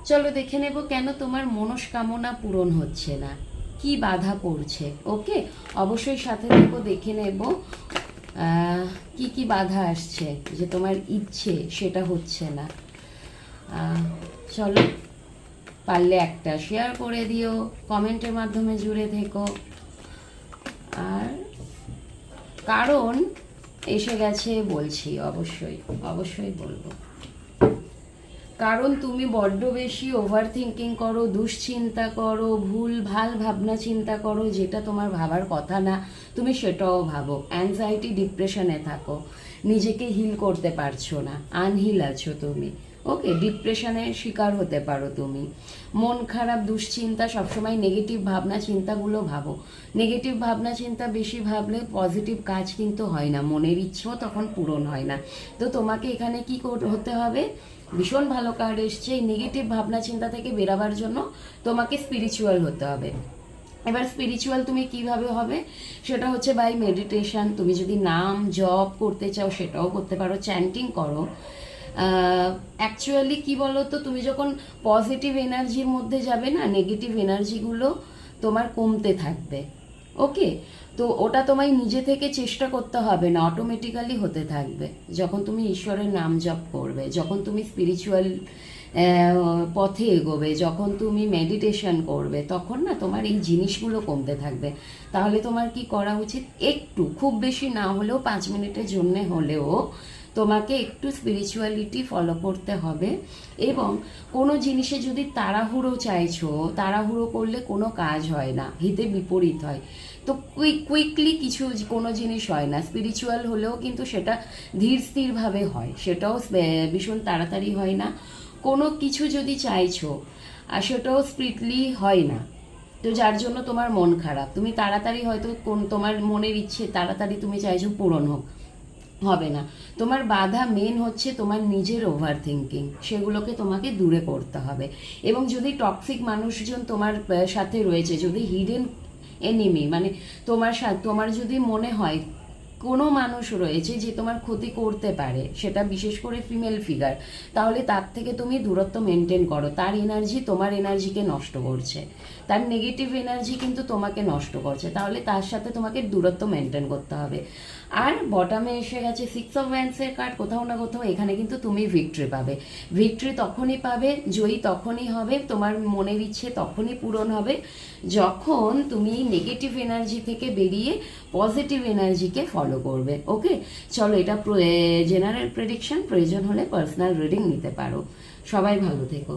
চলো দেখে নেব কেন তোমার মনস্কামনা পূরণ হচ্ছে না, কি বাধা পড়ছে। ওকে, অবশ্যই সাথে থেকো, দেখে নেব কি কি বাধা আসছে যে তোমার ইচ্ছে সেটা হচ্ছে না। চলো, পারলে একটা শেয়ার করে দিও, কমেন্টের মাধ্যমে জুড়ে থেকো। আর কারণ এসে গেছে বলছি, অবশ্যই অবশ্যই বলবো। কারণ তুমি বড্ড বেশি ওভার থিঙ্কিং করো, দুশ্চিন্তা করো, ভুল ভাল ভাবনা চিন্তা করো, যেটা তোমার ভাবার কথা না তুমি সেটাও ভাবো, অ্যাংজাইটি ডিপ্রেশনে থাকো, নিজেকে হিল করতে পারছো না, আনহিল আছো তুমি। ওকে, ডিপ্রেশনের শিকার হতে পারো তুমি। মন খারাপ, দুশ্চিন্তা, সবসময় নেগেটিভ ভাবনা চিন্তাগুলো ভাবো। নেগেটিভ ভাবনা চিন্তা বেশি ভাবলে পজিটিভ কাজ কিন্তু হয় না, মনের ইচ্ছেও তখন পূরণ হয় না। তো তোমাকে এখানে কি হতে হবে, ভীষণ ভালো কার্ড এসছে, এই নেগেটিভ ভাবনা চিন্তা থেকে বেরাবার জন্য তোমাকে স্পিরিচুয়াল হতে হবে। এবার স্পিরিচুয়াল তুমি কিভাবে হবে, সেটা হচ্ছে বাই মেডিটেশন। তুমি যদি নাম জপ করতে চাও সেটাও করতে পারো, চ্যান্টিং করো। অ্যাকচুয়ালি কি বলো তো, তুমি যখন পজিটিভ এনার্জির মধ্যে যাবে না, নেগেটিভ এনার্জিগুলো তোমার কমতে থাকবে। ওকে, তো ওটা তোমায় নিজে থেকে চেষ্টা করতে হবে না, অটোমেটিক্যালি হতে থাকবে যখন তুমি ঈশ্বরের নাম জপ করবে, যখন তুমি স্পিরিচুয়াল পথে এগোবে, যখন তুমি মেডিটেশন করবে, তখন না তোমার এই জিনিসগুলো কমতে থাকবে। তাহলে তোমার কি করা উচিত, একটু, খুব বেশি না হলেও 5 মিনিটের জন্য হলেও তোমাকে একটু স্পিরিচুয়ালিটি ফলো করতে হবে। এবং কোনো জিনিসে যদি তাড়াহুড়ো চাইছো, তাড়াহুড়ো করলে কোনো কাজ হয় না, হিতে বিপরীত হয়। তো কুইকলি কিছু কোনো জিনিস হয় না, স্পিরিচুয়াল হলেও কিন্তু সেটা ধীর স্থিরভাবে হয়, সেটাও ভীষণ তাড়াতাড়ি হয় না। কোনো কিছু যদি চাইছো আর সেটাও স্পিডলি হয় না, তো যার জন্য তোমার মন খারাপ, তুমি তাড়াতাড়ি হয়তো তোমার মনের ইচ্ছে তাড়াতাড়ি তুমি চাইছো পূরণ হোক, হবে না। তোমার বাধা মেন হচ্ছে তোমার নিজের ওভার থিঙ্কিং, সেগুলোকে তোমাকে দূরে করতে হবে। এবং যদি টক্সিক মানুষজন তোমার সাথে রয়েছে, যদি হিডেন এনিমি, মানে তোমার যদি মনে হয় কোনো মানুষ রয়েছে যে তোমার ক্ষতি করতে পারে, সেটা বিশেষ করে ফিমেল ফিগার, তাহলে তার থেকে তুমি দূরত্ব মেনটেন করো। তার এনার্জি তোমার এনার্জিকে নষ্ট করছে, তার নেগেটিভ এনার্জি কিন্তু তোমাকে নষ্ট করছে, তাহলে তার সাথে তোমাকে দূরত্ব মেনটেন করতে হবে। আর বটামে এসে গেছে 6 অফ ওয়ান্ডসের কার্ড, কোথাও না কোথাও এখানে কিন্তু তুমি ভিক্টরি পাবে। ভিক্টরি তখনই পাবে, জয়ী তখনই হবে, তোমার মনের ইচ্ছে তখনই পূরণ হবে যখন তুমি নেগেটিভ এনার্জি থেকে বেরিয়ে পজিটিভ এনার্জিকে ফলো করবে। ওকে, চলো, এটা জেনারেল প্রেডিকশন, প্রয়োজন হলে পার্সোনাল রিডিং নিতে পারো। সবাই ভালো থেকো।